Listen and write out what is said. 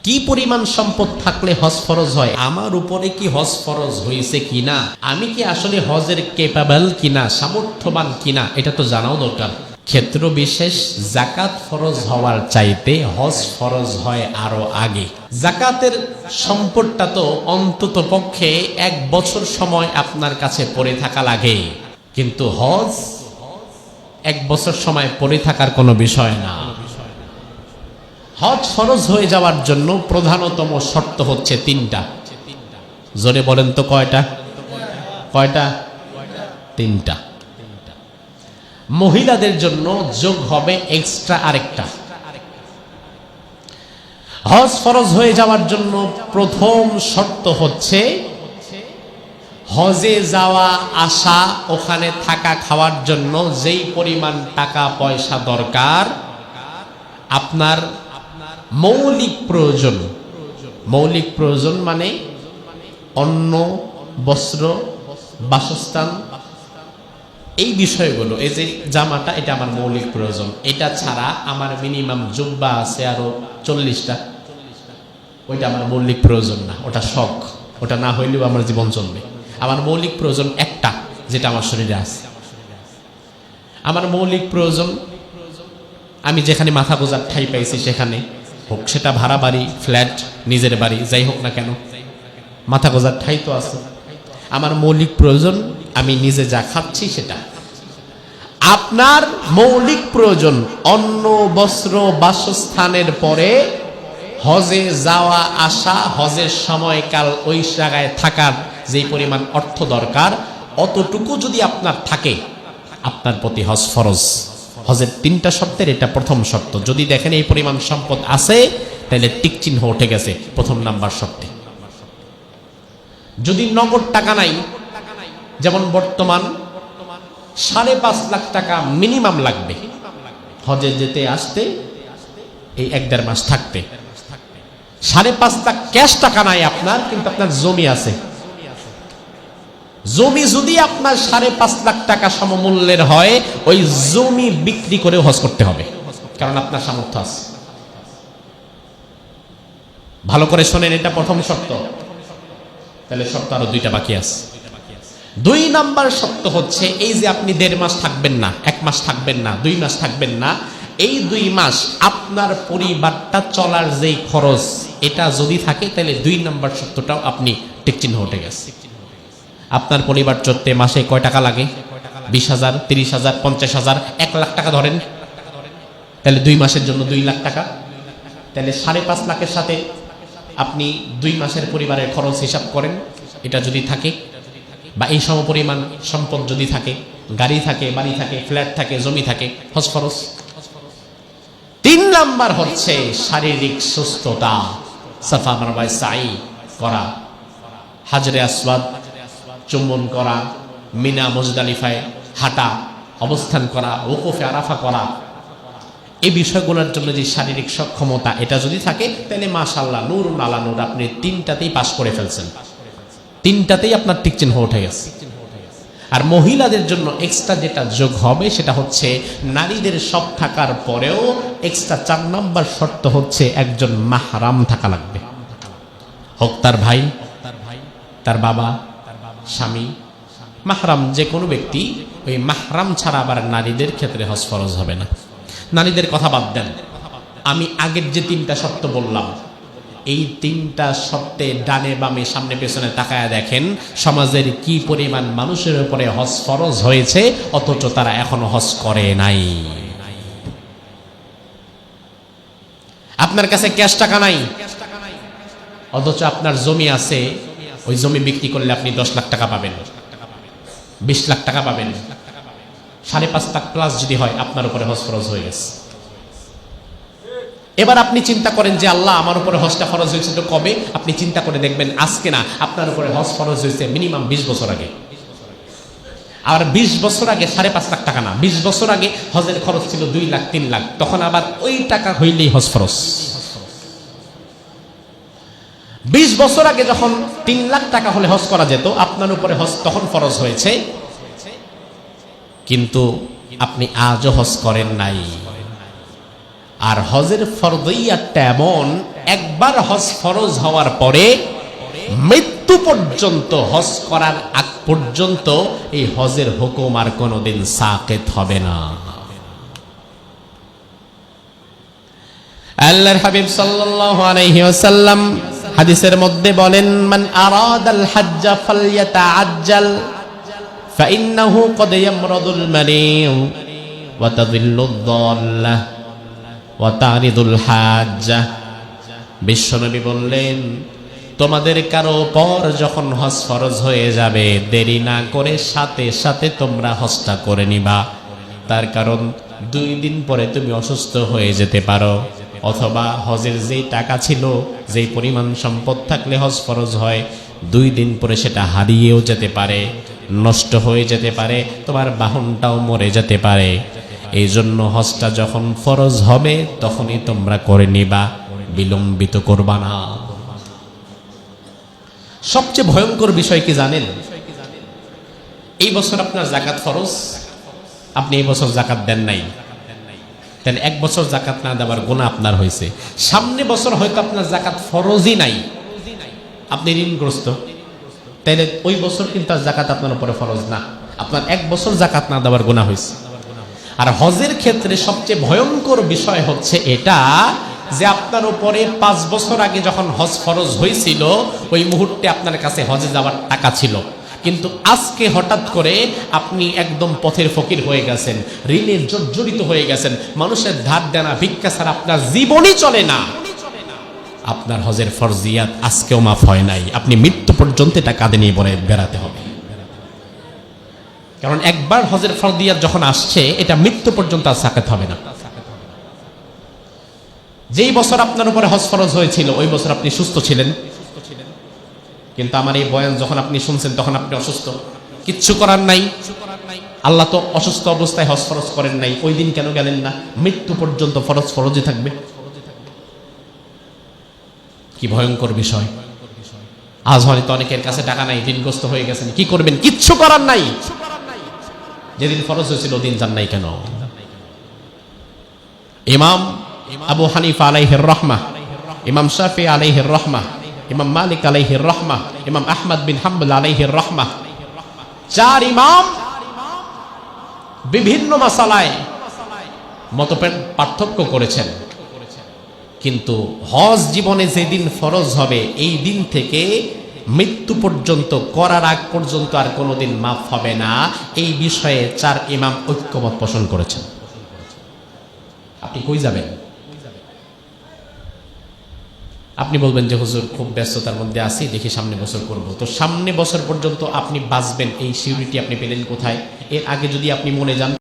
কি পরিমাণ সম্পদ থাকলে হজ ফরজ হয়, আমার উপরে কি হজ ফরজ হয়েছে কিনা, আমি কি আসলে হজের ক্যাপাবল কিনা, সামর্থ্যবান কিনা, এটা তো জানাও দরকার। ক্ষেত্র বিশেষ যাকাত ফরজ হওয়ার চাইতে হজ ফরজ হয় আরো আগে। যাকাতের সম্পদটা তো অন্তত পক্ষে 1 বছর সময় আপনার কাছে পড়ে থাকা লাগে, কিন্তু হজ 1 বছর সময় পড়ে থাকার কোনো বিষয় না। হজ ফরজ হয়ে যাওয়ার জন্য প্রধানতম শর্ত হচ্ছে 3টা। জোরে বলেন তো কয়টা? 3টা। মহিলাদের জন্য যোগ হবে এক্সট্রা আরেকটা। হজ ফরজ হয়ে যাওয়ার জন্য প্রথম শর্ত হচ্ছে হজে যাওয়া আসা, ওখানে থাকা খাওয়ার জন্য যেই পরিমাণ টাকা পয়সা দরকার, আপনার মৌলিক প্রয়োজন মানে অন্ন, বস্ত্র, বাসস্থান, এই বিষয়গুলো, এই যে জামাটা, এটা আমার মৌলিক প্রয়োজন। এটা ছাড়া আমার মিনিমাম জুব্বা আছে আরো 40টা, ওইটা আমার মৌলিক প্রয়োজন না, ওটা শখ, ওটা না হইলেও আমার জীবন চলবে। আমার মৌলিক প্রয়োজন একটা, যেটা আমার শরীরে আছে। আমার মৌলিক প্রয়োজন, আমি যেখানে মাথা গোজার ঠাই পাইছি সেখানে হোক, সেটা ভাড়া বাড়ি, ফ্ল্যাট, নিজের বাড়ি, যাই হোক না কেন, মাথা গোজার ঠাই তো আছে। আমার মৌলিক প্রয়োজন আমি নিজে যা খাচ্ছি সেটা। আপনার মৌলিক প্রয়োজন অন্ন, বস্ত্র, বাসস্থানের পরে হজে যাওয়া আসা, হজের সময়কাল, ওই জায়গায় থাকার যে পরিমাণ অর্থ দরকার, অতটুকু যদি আপনার থাকে, আপনার প্রতি হজ ফরজ। হজের 3টা শর্তের এটা প্রথম শর্ত। যদি দেখেন এই পরিমাণ সম্পদ আছে, তাহলে টিক চিহ্ন উঠে গেছে প্রথম নাম্বার শর্তে। যদি নগদ টাকা নাই, যেমন বর্তমান 5.5 লাখ টাকা মিনিমাম লাগবে হজে যেতে আসতে, এই 1-1.5 মাস থাকতে। 5.5 লাখ ক্যাশ টাকা নাই আপনার, কিন্তু আপনার জমি আছে। জমি যদি আপনার 5.5 লাখ টাকা সমমূল্যের হয়, ওই জমি বিক্রি করে হজ করতে হবে, কারণ আপনার সামর্থ্য আছে। ভালো করে শোনেন, এটা প্রথম শর্ত। তাহলে শর্ত আরো 2টা বাকি আছে। 2 নাম্বার শর্ত হচ্ছে এই যে আপনি 1.5 মাস থাকবেন না, 1 মাস থাকবেন না, 2 মাস থাকবেন না, এই 2 মাস আপনার পরিবারটা চলার যেই খরচ, এটা যদি থাকে, তাহলে 2 নাম্বার শর্তটাও আপনি টিক চিহ্ন উঠে গেছে। আপনার পরিবার চলতে মাসে কয় টাকা লাগে? 20,000, 30,000, 50,000, 1 লাখ টাকা ধরেন, তাহলে 2 মাসের জন্য 2 লাখ টাকা। তাহলে 5.5 লাখের সাথে আপনি 2 মাসের পরিবারের খরচ হিসাব করেন। এটা যদি থাকে, বা এই সমপরিমাণ সম্পদ যদি থাকে, গাড়ি থাকে, বাড়ি থাকে, ফ্ল্যাট থাকে, জমি থাকে, হজ ফরজ। 3 নাম্বার হচ্ছে শারীরিক সুস্থতা, সাফা মারওয়ায় সাই করা, হাজরে আসওয়াদ চুম্বন করা, মিনা মুজদালিফায় হাঁটা, অবস্থান করা, ওকুফে আরাফা করা, এই বিষয়গুলোর জন্য যে শারীরিক সক্ষমতা, এটা যদি থাকে, তাহলে মাশাআল্লাহ, নূরুন আলা নূর, আপনি 3টাতেই পাস করে ফেলছেন, 3টাতেই আপনার টিক চিহ্ন উঠে গেছে। আর মহিলাদের জন্য এক্সট্রা যেটা যোগ হবে, সেটা হচ্ছে নারীদের সব থাকার পরেও এক্সট্রা 4 নাম্বার শর্ত হচ্ছে একজন মাহরাম থাকা লাগবে, হোক তার ভাই, তার বাবা, স্বামী, মাহরাম যে কোনো ব্যক্তি। ওই মাহরাম ছাড়া আবার নারীদের ক্ষেত্রে হজ ফরজ হবে না। নারীদের কথা বাদ দেন, আমি আগের যে 3টা শর্ত বললাম, এই 3টা শর্তে ডানে বামে সামনে পেছনে তাকায়া দেখেন সমাজের কি পরিমাণ মানুষের উপরে হজ ফরজ হয়েছে, অথচ তারা এখনো হজ করে নাই। আপনার কাছে ক্যাশ টাকা নাই, অথচ আপনার জমি আছে, ওই জমি বিক্রি করলে আপনি 10 লাখ টাকা পাবেন, 20 লাখ টাকা পাবেন। 5.5 লাখ প্লাস যদি হয়, আপনার উপরে হজ ফরজ হয়ে গেছে। এবার আপনি চিন্তা করেন যে আল্লাহ, আমার উপরে হজটা ফরজ হয়েছে তো কবে? আপনি চিন্তা করে দেখবেন, আজকে না, আপনার উপরে হজ ফরজ হয়েছে মিনিমাম 20 বছর আগে। আর 20 বছর আগে 5.5 লাখ টাকা না, 20 বছর আগে হজের খরচ ছিল 2 লাখ 3 লাখ, তখন আবার ওই টাকা হইলেই হজ ফরজ। 20 বছর আগে যখন 3 লাখ টাকা হলে হজ করা যেত, আপনার উপরে হজ তখন ফরজ হয়েছে, কিন্তু আপনি আজও হজ করেন নাই। আর হজের ফরজিয়াতটা এমন, একবার হজ ফরজ হওয়ার পরে মৃত্যু পর্যন্ত, হজ করার আগ পর্যন্ত এই হজের হুকুম আর কোনোদিন সাকিত হবে না। আল্লাহর হাবিব সাল্লাল্লাহু আলাইহি ওয়াসাল্লাম হাদিসের মধ্যে বলেন, মান আরাদাল হজ্জ ফালইয়াতাআজ্জাল ফাইন্নাহু ক্বাদ ইয়ামরাদুল মারিদ ওয়া তাযিল্লুদ দাল্লাহ ওয়া তারিদুল হাজ্জা। বিশ্বনবী বললেন, তোমাদের কারো পর যখন হজ ফরজ হয়ে যাবে, দেরি না করে সাথে সাথে তোমরা হজটা করে নিবা। তার কারণ 2 দিন পরে তুমি অসুস্থ হয়ে যেতে পারো, অথবা হজের যেই টাকা ছিল, যেই পরিমাণ সম্পদ থাকলে হজ ফরজ হয়, 2 দিন পরে সেটা হারিয়েও যেতে পারে, নষ্ট হয়ে যেতে পারে, তোমার বাহনটাও মরে যেতে পারে। এই জন্য হজটা যখন ফরজ হবে তখনই তোমরা করে নিবা, বিলম্বিত করবা না। সবচেয়ে ভয়ঙ্কর বিষয় কি জানেন? এই বছর আপনার যাকাত ফরজ, আপনি এই বছর যাকাত দেন নাই, তাহলে 1 বছর যাকাত না দেওয়ার গুনাহ আপনার হয়েছে। সামনে বছর হয়তো আপনার যাকাত ফরজই নাই, আপনি ঋণগ্রস্ত, তাহলে ওই বছর কিন্তু আর যাকাত আপনার উপরে ফরজ না, আপনার 1 বছর যাকাত না দেওয়ার গুনাহ হয়েছে। আর হজের ক্ষেত্রে সবচেয়ে ভয়ঙ্কর বিষয় হচ্ছে এটা যে আপনার উপরে 5 বছর আগে যখন হজ ফরজ হয়েছিল, ওই মুহূর্তে আপনার কাছে হজে যাওয়ার টাকা ছিল, কিন্তু আজকে হঠাৎ করে আপনি একদম পথের ফকির হয়ে গেছেন, ঋণের জর্জরিত হয়ে গেছেন, মানুষের ধার দেনা ভিক্ষা ছাড়া আপনার জীবনই চলে না। আপনার হজের ফরজিয়াত আজকেও মাফ হয় নাই, আপনি মৃত্যু পর্যন্ত এটা কাঁধে নিয়ে বেড়াতে হবে। কারণ একবার হজের ফরজিয়াত যখন আসছে, এটা মৃত্যু পর্যন্ত আর সাকাত হবে না। যেই বছর আপনার উপরে হজ ফরজ হয়েছিল, ওই বছর আপনি সুস্থ ছিলেন, কিন্তু আমার এই বয়ান যখন আপনি শুনছেন তখন আপনি অসুস্থ, কিচ্ছু করার নাই। আল্লাহ তো অসুস্থ অবস্থায় হজ ফরজ করেন নাই, ওই দিন কেন গেলেন না? মৃত্যু পর্যন্ত ফরজ ফরজই থাকবে। কি ভয়ঙ্কর বিষয়! আজ হয়তো অনেকের কাছে টাকা নাই, ঋণগ্রস্ত হয়ে গেছেন, কি করবেন? কিচ্ছু করার নাই। যেদিন ফরজ হয়েছিল ওদিন যান নাই কেন? ইমাম আবু হানিফা আলাইহির রাহমাহ, ইমাম শাফি আলাইহির রাহমাহ, ইমাম মালিক আলাইহির রাহমাহ, ইমাম আহমদ বিন হাম্বল আলাইহির রাহমাহ, 4 ইমাম বিভিন্ন মাসালায় মত পার্থক্য করেছেন, কিন্তু হজ জীবনে যেদিন ফরজ হবে এই দিন থেকে মৃত্যু পর্যন্ত, করার আগ পর্যন্ত আর কোনোদিন মাফ হবে না, এই বিষয়ে 4 ইমাম ঐক্যমত পোষণ করেছেন। আপনি কই যাবেন? আপনি বলবেন যে হুজুর খুব ব্যস্ততার মধ্যে আছি, দেখি সামনে বছর করব। তো সামনে বছর পর্যন্ত আপনি বাঁচবেন এই সিউরিটি আপনি পেলেন কোথায়? এর আগে যদি আপনি মনে যান